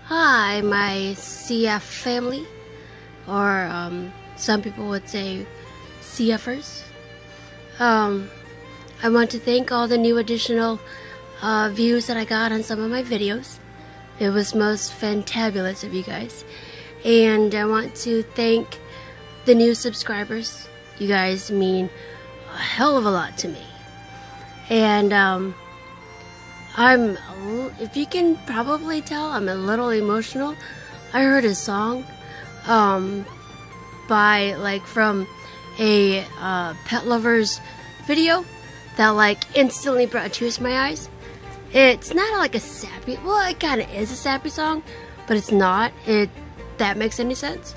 Hi, my CF family, or some people would say CFers. I want to thank all the new additional views that I got on some of my videos. It was most fantabulous of you guys. And I want to thank the new subscribers. You guys mean a hell of a lot to me. And if you can probably tell, I'm a little emotional. I heard a song from a Pet Lovers video that instantly brought tears to my eyes. It's not like a sappy, well, it kind of is a sappy song, but it's not. That makes any sense.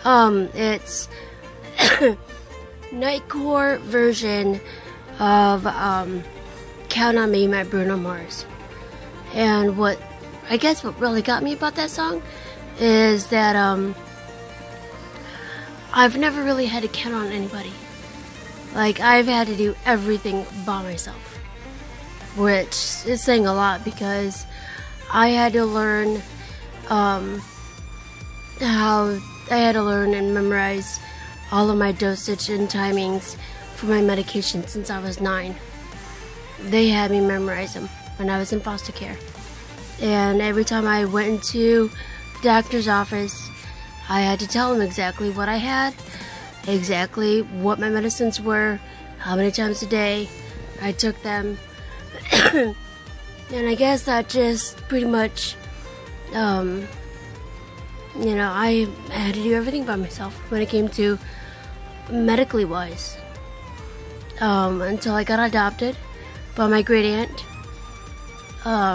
It's Nightcore version of Count on Me by Bruno Mars. And what really got me about that song is that I've never really had to count on anybody. I've had to do everything by myself, which is saying a lot because I had to learn and memorize all of my dosage and timings for my medication since I was 9. They had me memorize them when I was in foster care. And every time I went into the doctor's office, I had to tell them exactly what I had, exactly what my medicines were, how many times a day I took them. And I guess that just pretty much, I had to do everything by myself when it came to medically wise. Until I got adopted by my great aunt.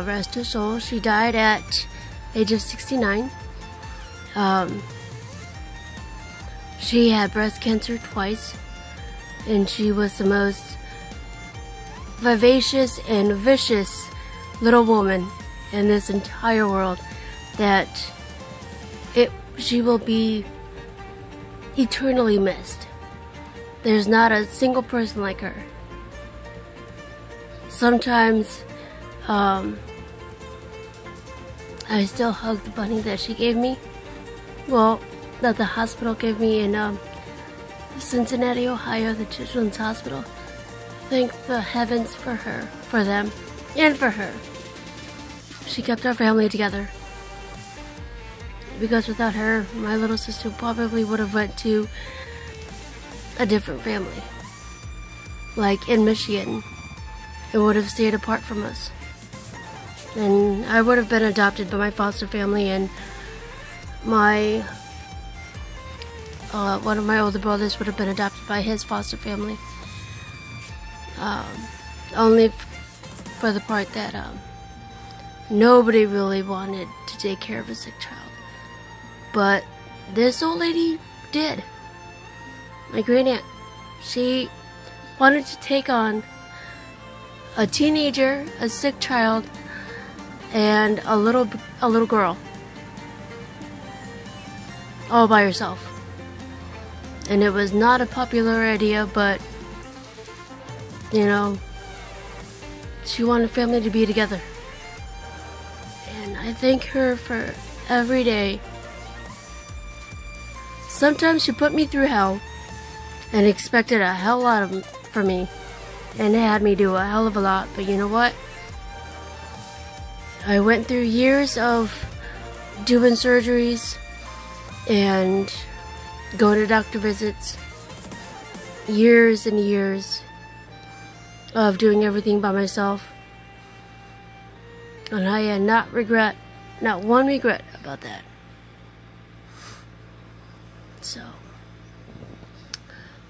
Rest her soul. She died at age of 69. She had breast cancer twice, and she was the most vivacious and vicious little woman in this entire world that she will be eternally missed. There's not a single person like her. Sometimes I still hug the bunny that she gave me. Well, that the hospital gave me in Cincinnati, Ohio, the Children's Hospital. Thank the heavens for her, for them, and for her. She kept our family together. Because without her, my little sister probably would have went to a different family. Like in Michigan. It would have stayed apart from us. And I would have been adopted by my foster family, and one of my older brothers would have been adopted by his foster family. Only for the part that nobody really wanted to take care of a sick child. But this old lady did. My great aunt. She wanted to take on a teenager, a sick child, and a little girl, all by herself. And it was not a popular idea, but she wanted family to be together. And I thank her for every day. Sometimes she put me through hell and expected a hell lot from me, and it had me do a hell of a lot. But you know what? I went through years of doing surgeries and going to doctor visits, years and years of doing everything by myself, and I had not one regret about that. So,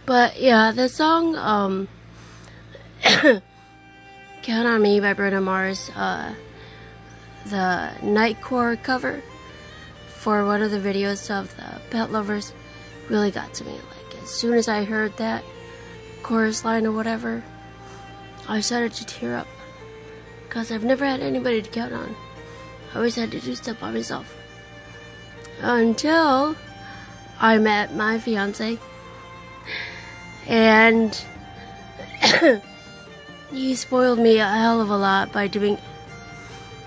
but yeah, the song Count on Me by Bruno Mars, the Nightcore cover for one of the videos of the Pet Lovers, really got to me. As soon as I heard that chorus line or whatever, I started to tear up, because I've never had anybody to count on. I always had to do stuff by myself. Until I met my fiance, and he spoiled me a hell of a lot by doing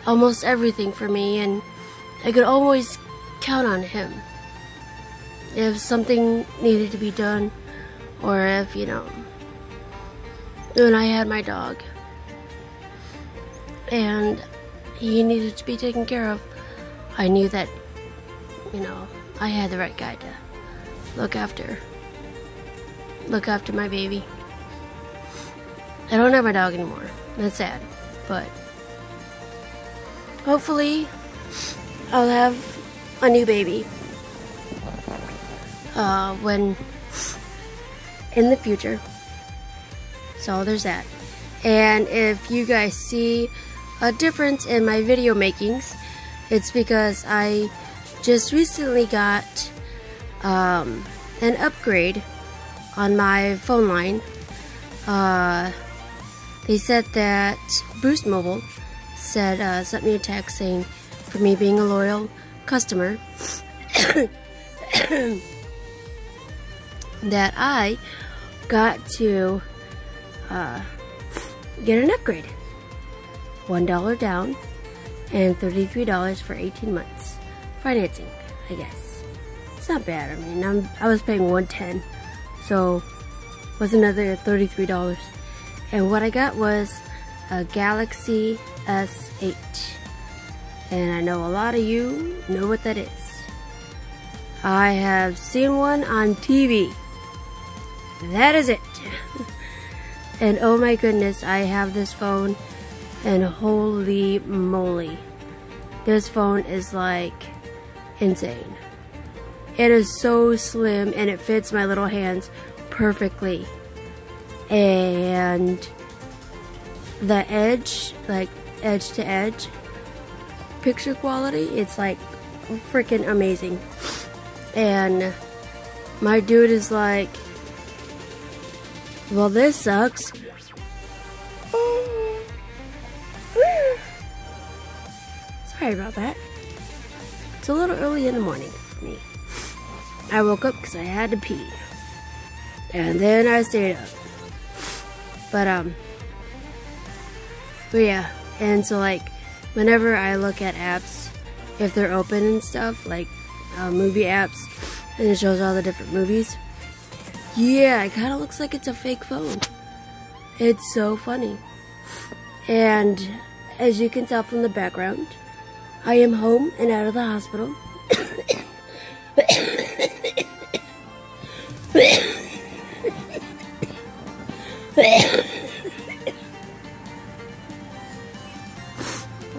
almost everything for me, and I could always count on him. If something needed to be done, or if, when I had my dog and he needed to be taken care of, I knew that, I had the right guy to look after my baby. I don't have my dog anymore. That's sad, but hopefully I'll have a new baby when in the future. So there's that. And if you guys see a difference in my video makings, it's because I just recently got an upgrade on my phone line. They said that Boost Mobile sent me a text saying, for me being a loyal customer, that I got to get an upgrade. $1 down and $33 for 18 months. Financing, I guess. It's not bad. I mean, I was paying $110, so it was another $33. And what I got was a Galaxy S8. And I know a lot of you know what that is. I have seen one on TV. That is it. And oh my goodness, I have this phone, and holy moly, this phone is like insane. It is so slim and it fits my little hands perfectly. And the edge, like edge to edge picture quality, it's like freaking amazing. And my dude is like, well, this sucks. Sorry about that. It's a little early in the morning for me. I woke up because I had to pee. And then I stayed up. But yeah. And so like, whenever I look at apps, if they're open and stuff, like movie apps, and it shows all the different movies, yeah, it kind of looks like it's a fake phone. It's so funny. And as you can tell from the background, I am home and out of the hospital.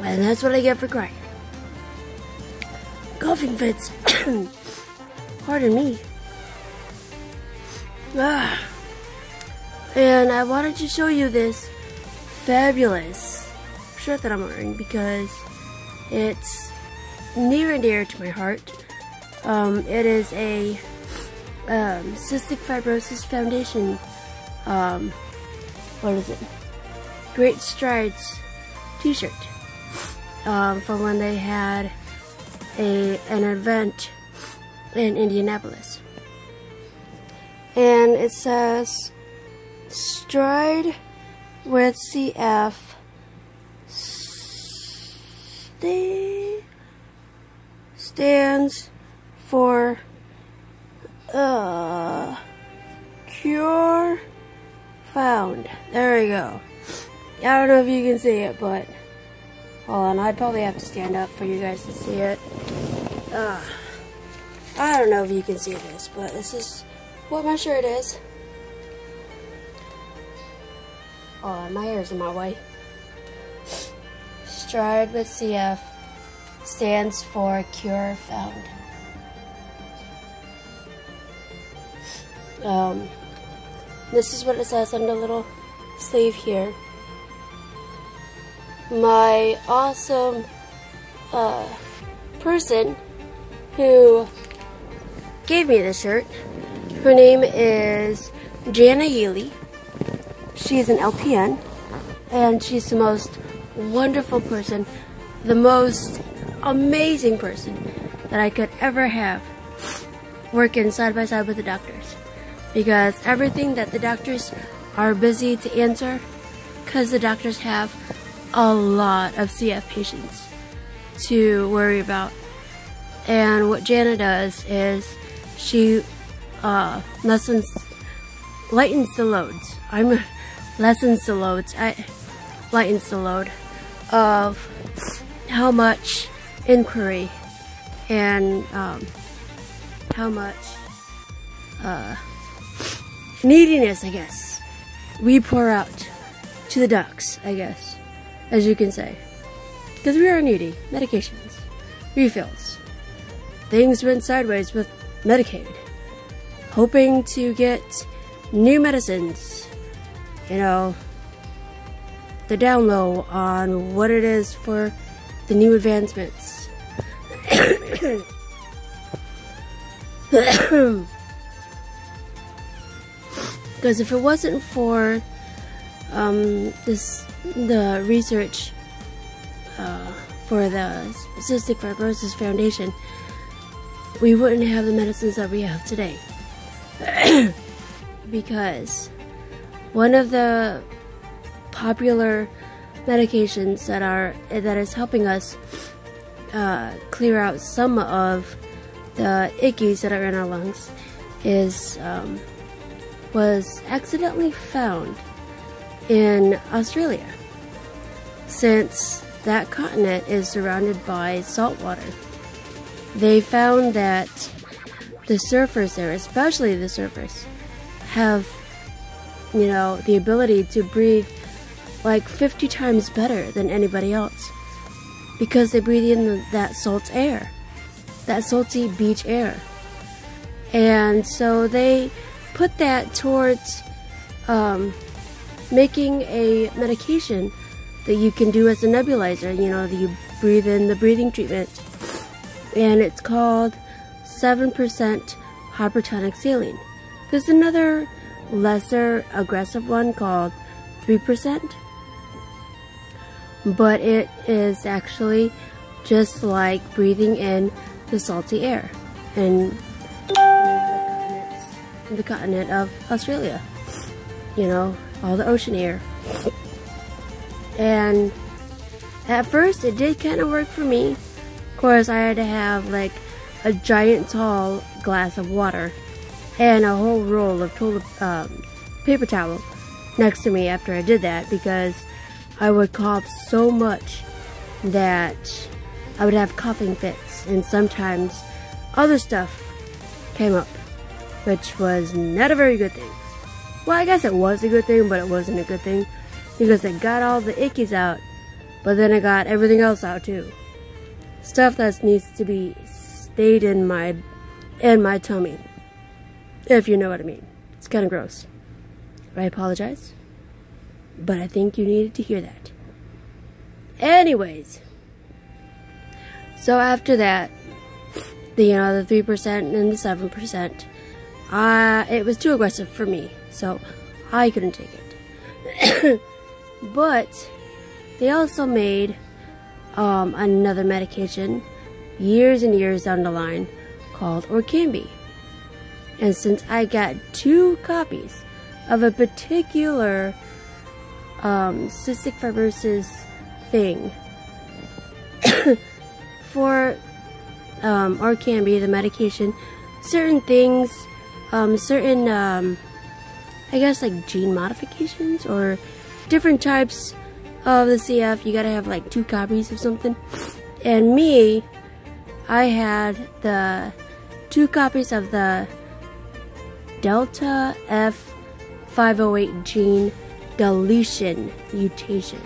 And that's what I get for crying. Coughing fits. Pardon me. And I wanted to show you this fabulous shirt that I'm wearing because it's near and dear to my heart. It is a Cystic Fibrosis Foundation, what is it? Great Strides t-shirt from when they had an event in Indianapolis. And it says, Stride with CF stands for Cure Found. There we go. I don't know if you can see it, but hold on, I'd probably have to stand up for you guys to see it. I don't know if you can see this, but this is what my shirt is. Oh, my hair's in my way. Stride with CF stands for Cure Found. This is what it says on the little sleeve here. My awesome person who gave me this shirt, her name is Jana Healy. She's an LPN, and she's the most wonderful person, the most amazing person that I could ever have working side by side with the doctors. Because everything that the doctors are busy to answer, because the doctors have a lot of CF patients to worry about And what Jana does is she lightens the loads. Lightens the load of how much inquiry and how much neediness, I guess, we pour out to the ducks, I guess, as you can say. Because we are needy. Medications. Refills. Things went sideways with Medicaid. Hoping to get new medicines. You know, the down low on what it is for the new advancements. Because if it wasn't for the research for the Cystic Fibrosis Foundation, we wouldn't have the medicines that we have today. Because one of the popular medications that is helping us clear out some of the ickies that are in our lungs was accidentally found in Australia, since that continent is surrounded by salt water. They found that the surfers there, especially the surfers, have, you know, the ability to breathe like 50 times better than anybody else, because they breathe in that salt air, that salty beach air. And so they put that towards making a medication that you can do as a nebulizer, you know, that you breathe in, the breathing treatment. And it's called 7% hypertonic saline. There's another lesser aggressive one called 3%, but it is actually just like breathing in the salty air in the continent of Australia, you know, all the ocean air. And at first it did kind of work for me. Of course, I had to have like a giant tall glass of water and a whole roll of paper towel next to me after I did that, because I would cough so much that I would have coughing fits, and sometimes other stuff came up, which was not a very good thing. Well, I guess it was a good thing, but it wasn't a good thing, because I got all the ickies out, but then I got everything else out too. Stuff that needs to be stayed in my tummy, if you know what I mean. It's kind of gross. I apologize, but I think you needed to hear that. Anyways, so after that, the 3% and the 7%, it was too aggressive for me, so I couldn't take it. But they also made another medication years and years down the line called A.K.A. And since I got 2 copies of a particular cystic fibrosis thing for A.K.A, the medication, certain things, I guess like gene modifications or different types of the CF, you gotta have like 2 copies of something. And me, I had the 2 copies of the Delta F508 gene deletion mutation.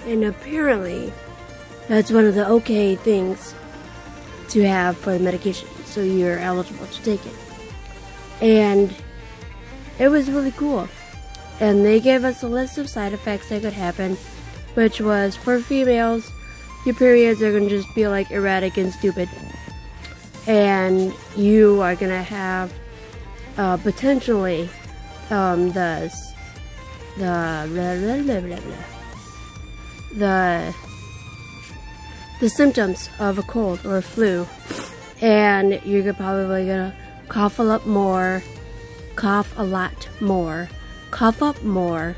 And apparently that's one of the okay things to have for the medication, so you're eligible to take it. And it was really cool. And they gave us a list of side effects that could happen, which was, for females, your periods are going to just be like erratic and stupid, and you are going to have potentially the symptoms of a cold or a flu, and you're probably gonna cough a lot more, cough up more,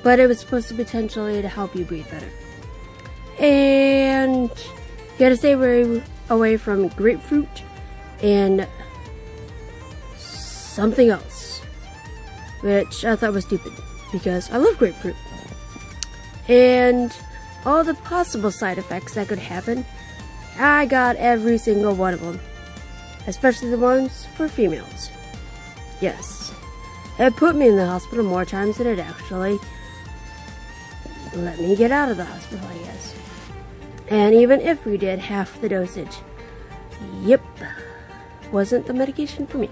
but it was supposed to potentially to help you breathe better. And gotta stay away from grapefruit and something else, which I thought was stupid because I love grapefruit. And all the possible side effects that could happen, I got every single one of them, especially the ones for females. Yes, it put me in the hospital more times than it actually let me get out of the hospital, I guess. And even if we did half the dosage, yep, wasn't the medication for me.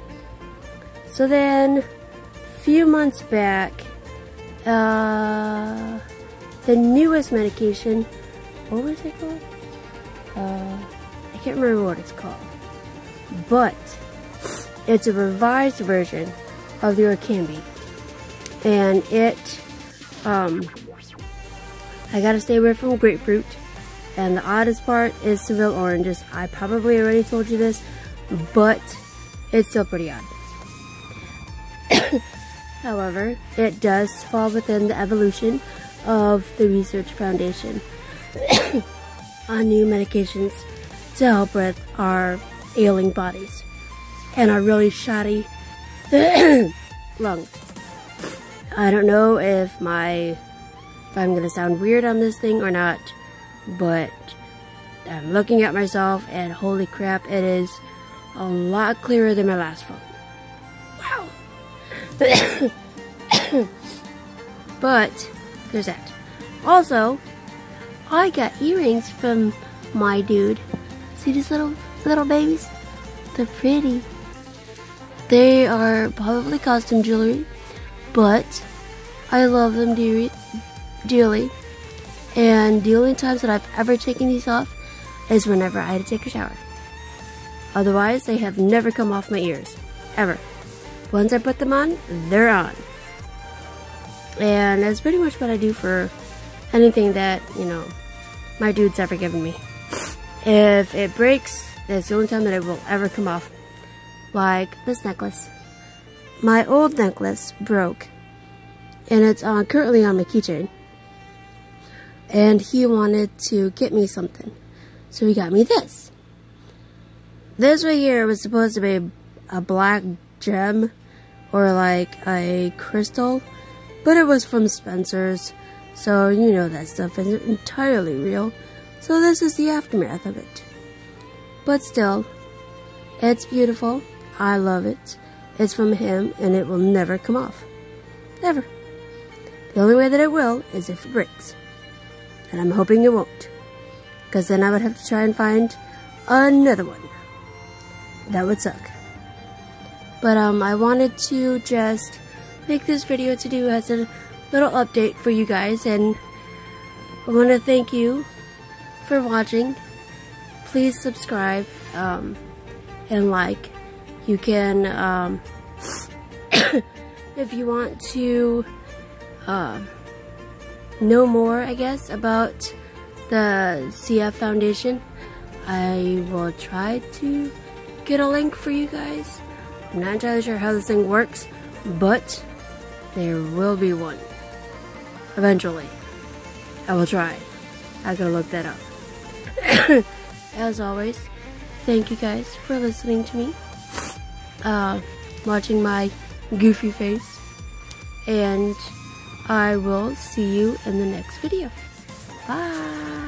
So then, a few months back, the newest medication, what was it called? I can't remember what it's called, but it's a revised version of the A.K.A. and it, I gotta stay away from grapefruit, and the oddest part is Seville oranges. I probably already told you this, but it's still pretty odd. However, it does fall within the evolution of the research foundation on new medications to help with our ailing bodies and our really shoddy lungs. I don't know if I'm gonna sound weird on this thing or not, but I'm looking at myself and holy crap, it is a lot clearer than my last phone. Wow. But there's that. Also, I got earrings from my dude. See these little babies? They're pretty. They are probably costume jewelry, but I love them dearly. And the only times that I've ever taken these off is whenever I had to take a shower. Otherwise, they have never come off my ears, ever. Once I put them on, they're on. And that's pretty much what I do for anything that, my dude's ever given me. If it breaks, that's the only time that it will ever come off. Like this necklace. My old necklace broke, and it's currently on my keychain. And he wanted to get me something, so he got me this. This right here was supposed to be a black gem or like a crystal, but it was from Spencer's, so that stuff isn't entirely real. So this is the aftermath of it. But still, it's beautiful. I love it. It's from him, and it will never come off. Never. The only way that it will is if it breaks. And I'm hoping it won't, because then I would have to try and find another one. That would suck. But I wanted to just make this video to do as a little update for you guys, and I want to thank you for watching. Please subscribe and like. You can, if you want to know more, I guess, about the CF Foundation, I will try to get a link for you guys. I'm not entirely sure how this thing works, but there will be one. Eventually. I will try. I gotta look that up. As always, thank you guys for listening to me, watching my goofy face, and I will see you in the next video. Bye!